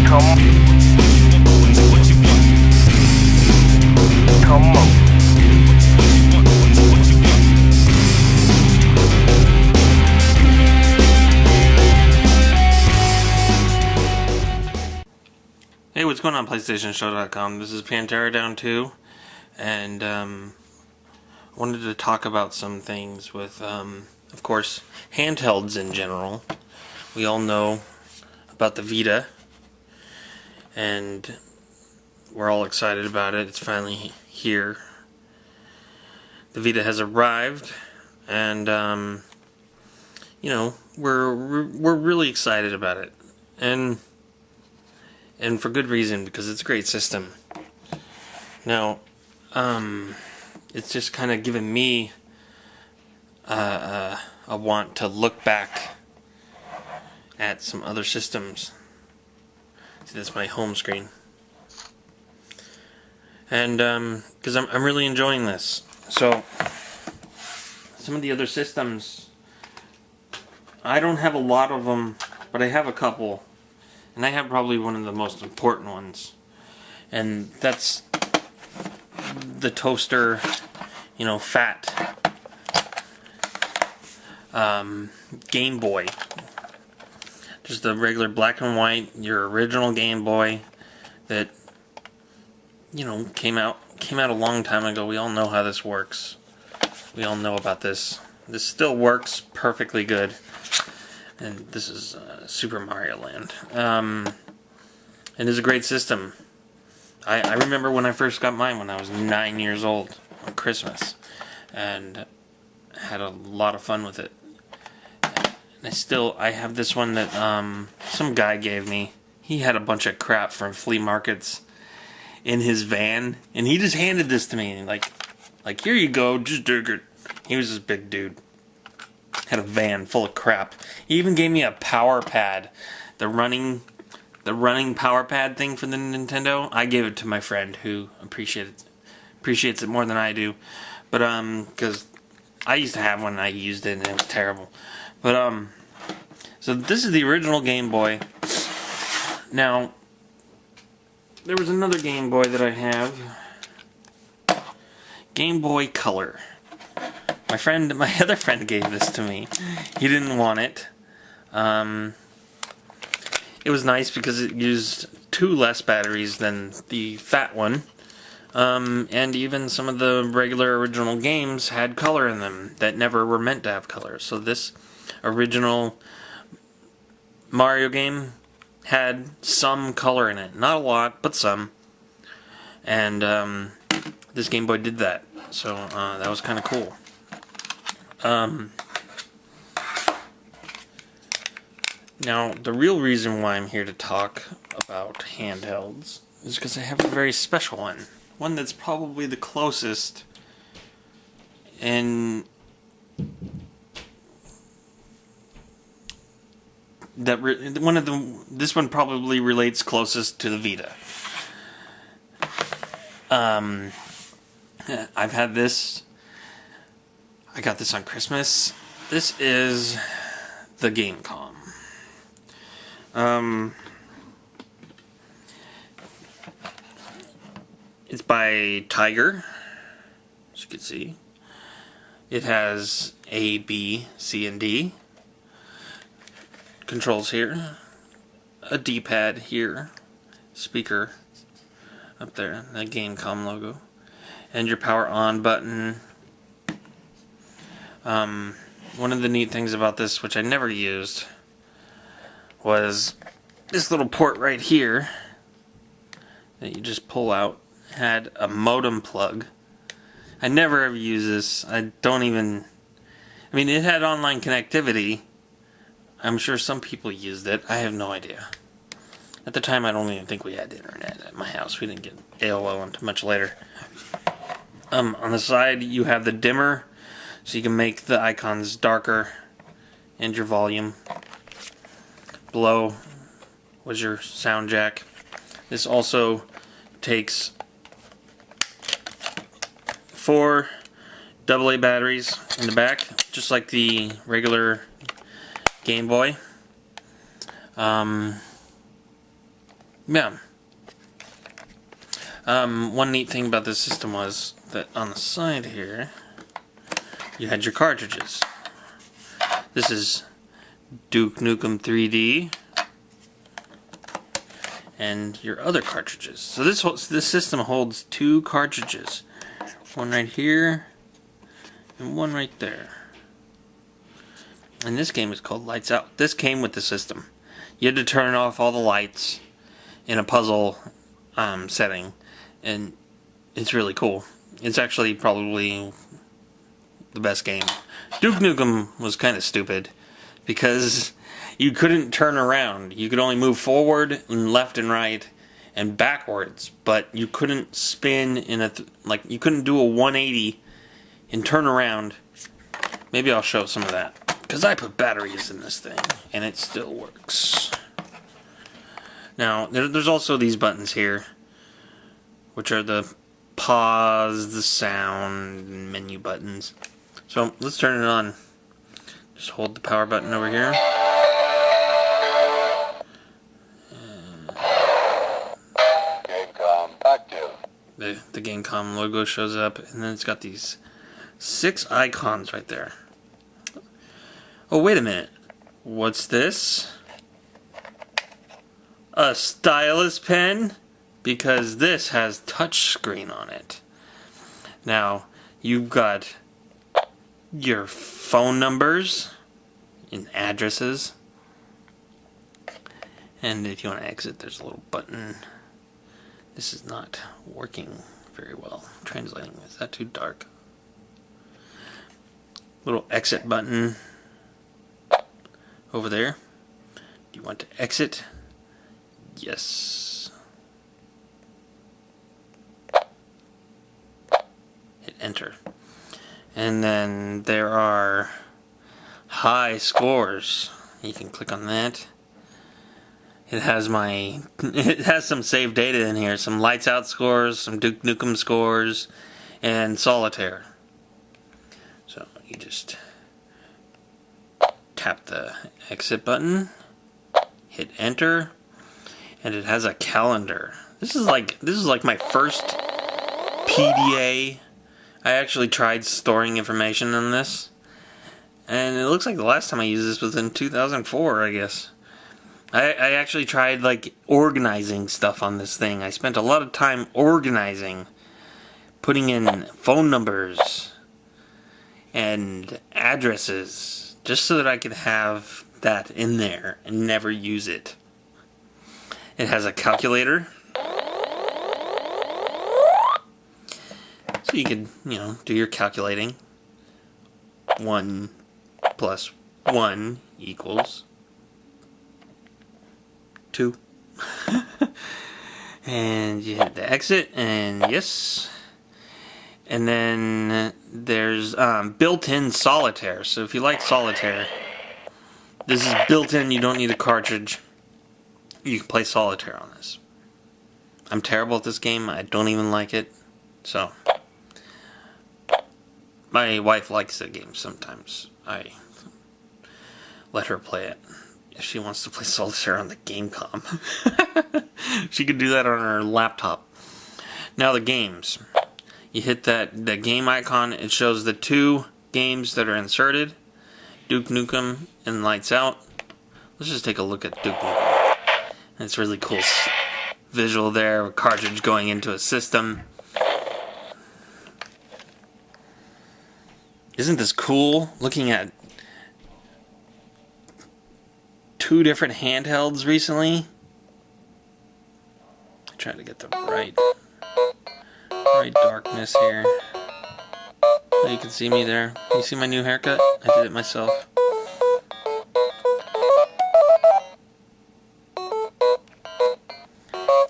Come on. Hey, what's going on, PlayStationShow.com? This is Pantera Down 2, and I wanted to talk about some things with, of course, handhelds in general. We all know about the Vita, and we're all excited about it. It's finally here. The Vita has arrived, and you know, we're really excited about it, and for good reason, because it's a great system. Now, it's just kind of given me a want to look back at some other systems. See, that's my home screen. And because I'm really enjoying this. So, some of the other systems, I don't have a lot of them, but I have a couple. And I have probably one of the most important ones. And that's the toaster, you know, fat Game Boy. Just the regular black and white, your original Game Boy that, you know, came out a long time ago. We all know how this works. We all know about this. This still works perfectly good. And this is Super Mario Land. And it's a great system. I remember when I first got mine when I was 9 years old on Christmas. And had a lot of fun with it. And I have this one that some guy gave me. He had a bunch of crap from flea markets in his van. And he just handed this to me. Like here you go, just dig it. He was this big dude. Had a van full of crap. He even gave me a power pad, the running power pad thing for the Nintendo. I gave it to my friend who appreciates it more than I do. But because I used to have one and I used it and it was terrible. But so this is the original Game Boy. Now there was another Game Boy that I have, Game Boy Color. My other friend gave this to me. He didn't want it. It was nice because it used 2 less batteries than the fat one. And even some of the regular original games had color in them that never were meant to have color. So this original Mario game had some color in it. Not a lot, but some. And this Game Boy did that. So that was kind of cool. Now, the real reason why I'm here to talk about handhelds is because I have a very special one. One that's probably the closest and this one probably relates closest to the Vita. I've had this. I got this on Christmas. This is the Gamecom. It's by Tiger, as you can see. It has A, B, C, and D. Controls here. A D-pad here. Speaker up there. The Gamecom logo. And your power on button. One of the neat things about this, which I never used, was this little port right here that you just pull out. Had a modem plug. I never ever use this. It had online connectivity. I'm sure some people used it. I have no idea. At the time, I don't even think we had internet at my house. We didn't get AOL until much later. On the side, you have the dimmer, so you can make the icons darker, and your volume. Below was your sound jack. This also takes 4 AA batteries in the back, just like the regular Game Boy. Yeah. One neat thing about this system was that on the side here, you had your cartridges. This is Duke Nukem 3D, and your other cartridges. So this system holds 2 cartridges, one right here and one right there. And this game is called Lights Out. This came with the system. You had to turn off all the lights in a puzzle setting, and it's really cool. It's actually probably the best game. Duke Nukem was kind of stupid because you couldn't turn around. You could only move forward and left and right and backwards, but you couldn't spin in a you couldn't do a 180 and turn around. Maybe I'll show some of that because I put batteries in this thing and it still works. Now there's also these buttons here, which are the pause, the sound, menu buttons. So let's turn it on. Just hold the power button over here. Gamecom active. The Gamecom logo shows up, and then it's got these 6 icons right there. Oh, wait a minute. What's this? A stylus pen? Because this has touchscreen on it. Now, you've got your phone numbers and addresses. And if you want to exit, there's a little button. This is not working very well. Translating, is that too dark? Little exit button over there. Do you want to exit? Yes. Hit enter. And then there are high scores. You can click on that. It has some saved data in here. Some Lights Out scores, some Duke Nukem scores, and Solitaire. So you just tap the exit button, hit enter, and it has a calendar. This is like my first PDA. I actually tried storing information in this, and it looks like the last time I used this was in 2004, I guess. I actually tried organizing stuff on this thing. I spent a lot of time organizing, putting in phone numbers and addresses, just so that I could have that in there and never use it. It has a calculator. So you could, do your calculating. 1 plus 1 equals 2. And you hit the exit, and yes. And then there's built-in Solitaire. So if you like Solitaire, this is built-in. You don't need a cartridge. You can play Solitaire on this. I'm terrible at this game. I don't even like it. So my wife likes the game sometimes. I let her play it. If she wants to play Solitaire on the Gamecom, she could do that on her laptop. Now the games. You hit the game icon. It shows the 2 games that are inserted. Duke Nukem and Lights Out. Let's just take a look at Duke Nukem. It's really cool visual there. A cartridge going into a system. Isn't this cool? Looking at 2 different handhelds recently. Try to get the right darkness here. Oh, you can see me there. You see my new haircut? I did it myself.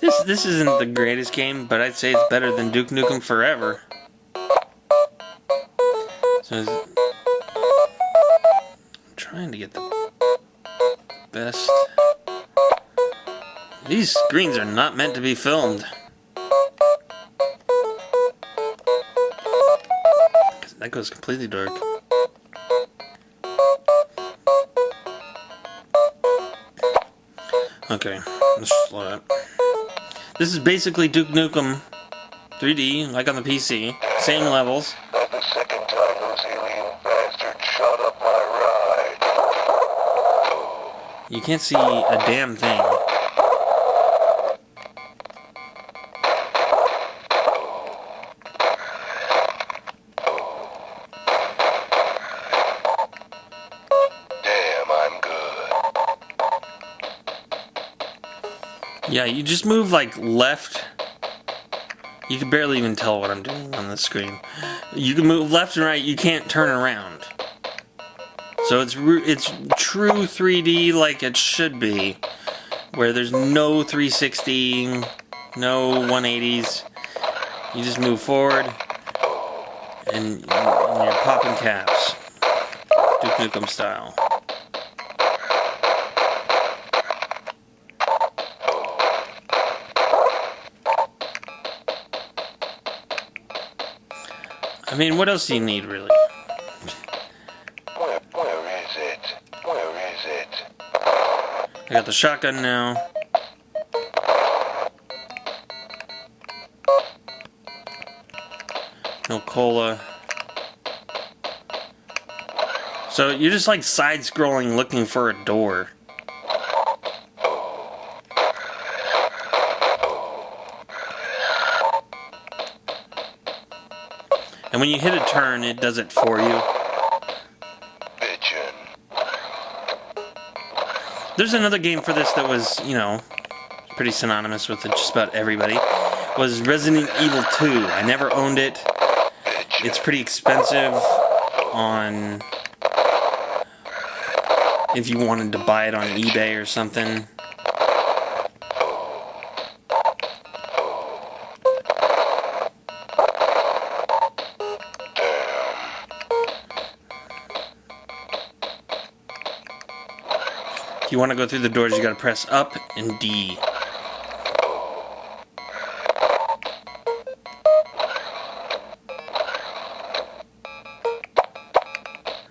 This isn't the greatest game, but I'd say it's better than Duke Nukem Forever. So I'm trying to get the best. These screens are not meant to be filmed. That goes completely dark. Okay, let's slow it up. This is basically Duke Nukem 3D, like on the PC. Same levels. Not the second time those alien bastards shot up my ride. You can't see a damn thing. Damn, I'm good. Yeah, you just move like left. You can barely even tell what I'm doing on the screen. You can move left and right, you can't turn around. So it's true 3D like it should be, where there's no 360, no 180s. You just move forward, and you're popping caps, Duke Nukem style. I mean, what else do you need, really? Where is it? Where is it? I got the shotgun now. No cola. So you're just like side-scrolling looking for a door. And when you hit a turn, it does it for you. Bitchin'. There's another game for this that was, you know, pretty synonymous with just about everybody. Was Resident Evil 2. I never owned it. It's pretty expensive on if you wanted to buy it on eBay or something. If you want to go through the doors, you gotta press up and D.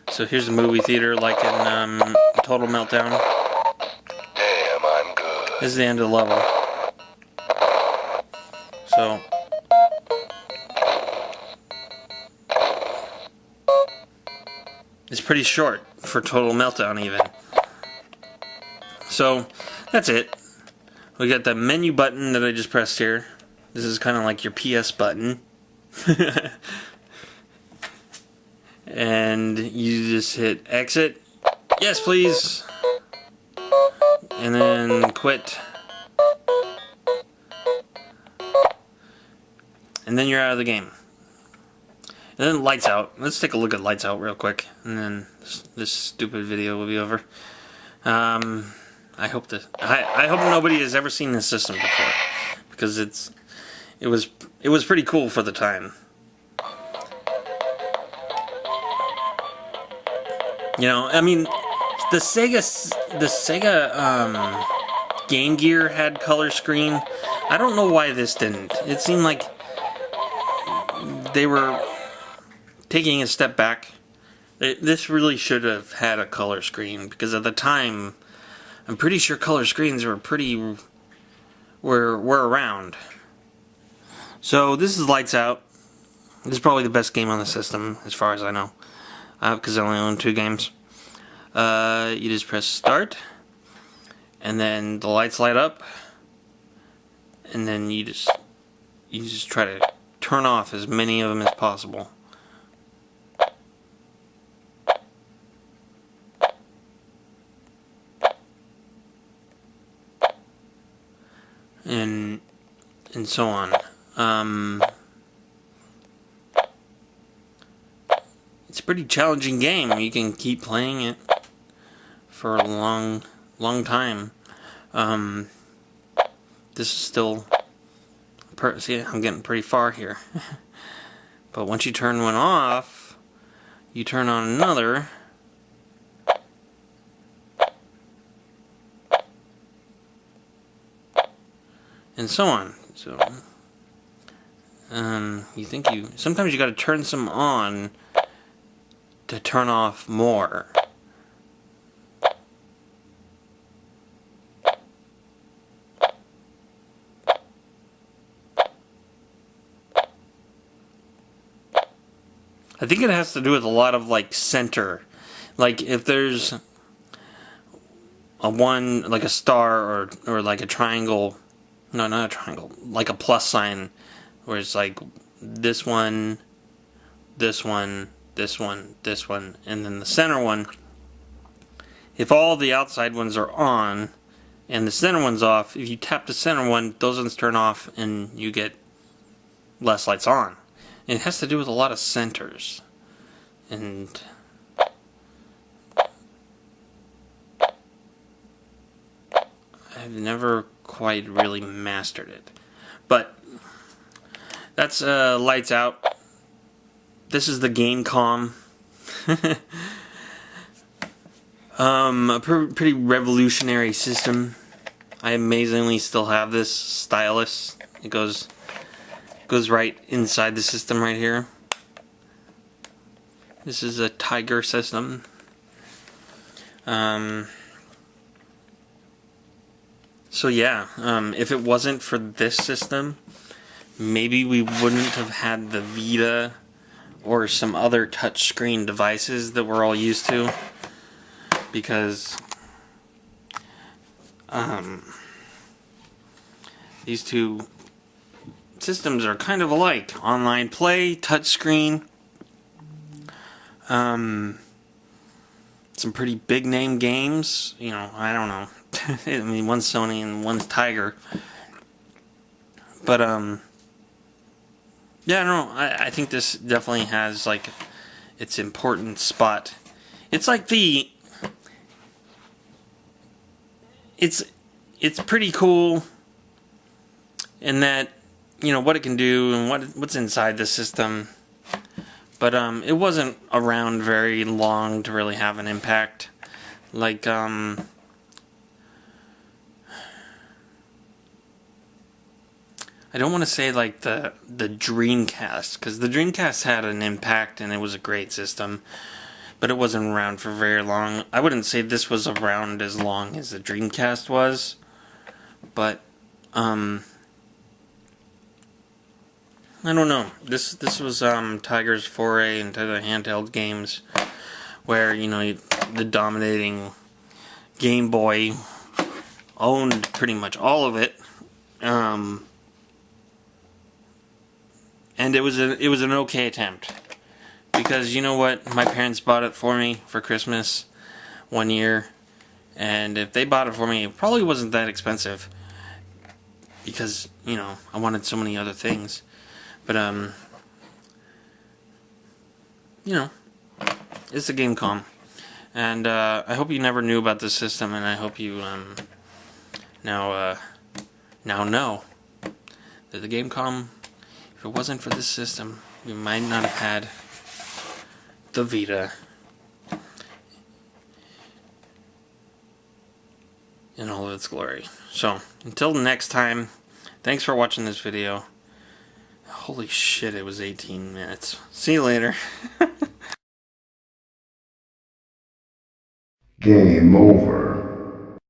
So here's a movie theater like in Total Meltdown. Damn, I'm good. This is the end of the level. So it's pretty short for Total Meltdown even. So that's it. We got the menu button that I just pressed here. This is kind of like your PS button. And you just hit exit. Yes, please. And then quit. And then you're out of the game. And then lights out. Let's take a look at lights out real quick. And then this stupid video will be over. I hope nobody has ever seen this system before, because it was pretty cool for the time. You know, I mean, the Sega Game Gear had color screen. I don't know why this didn't. It seemed like they were taking a step back. This really should have had a color screen, because at the time, I'm pretty sure color screens were around. So this is Lights Out. This is probably the best game on the system, as far as I know, because I only own 2 games. You just press start, and then the lights light up, and then you just try to turn off as many of them as possible. And so on. It's a pretty challenging game. You can keep playing it for a long time. This is still... See, I'm getting pretty far here. But once you turn one off, you turn on another... and so on. So, sometimes you gotta turn some on to turn off more. I think it has to do with a lot of like center. Like if there's a one, like a star or like a triangle. No, not a triangle. Like a plus sign, where it's like this one, this one, this one, this one, and then the center one. If all the outside ones are on and the center one's off, if you tap the center one, those ones turn off and you get less lights on. And it has to do with a lot of centers. And I've never quite really mastered it. But that's lights out. This is the Gamecom. A pretty revolutionary system. I amazingly still have this stylus. It goes right inside the system right here. This is a Tiger system. So yeah, if it wasn't for this system, maybe we wouldn't have had the Vita or some other touchscreen devices that we're all used to, because these two systems are kind of alike. Online play, touchscreen, some pretty big name games. You know, I don't know. I mean, one's Sony and one's Tiger. But, yeah, I don't know. I think this definitely has, like, its important spot. It's like the... It's pretty cool in that, you know, what it can do and what's inside the system. But, it wasn't around very long to really have an impact. Like, I don't want to say like the Dreamcast, because the Dreamcast had an impact and it was a great system, but it wasn't around for very long. I wouldn't say this was around as long as the Dreamcast was, but I don't know. This was Tiger's foray into the handheld games, where, you know, the dominating Gameboy owned pretty much all of it. And it was an okay attempt, because you know what, my parents bought it for me for Christmas one year, and if they bought it for me, it probably wasn't that expensive, because, you know, I wanted so many other things. But you know, it's a Gamecom, and I hope you never knew about this system, and I hope you now know that the Gamecom, if it wasn't for this system, we might not have had the Vita in all of its glory. So, until next time, thanks for watching this video. Holy shit, it was 18 minutes. See you later. Game over.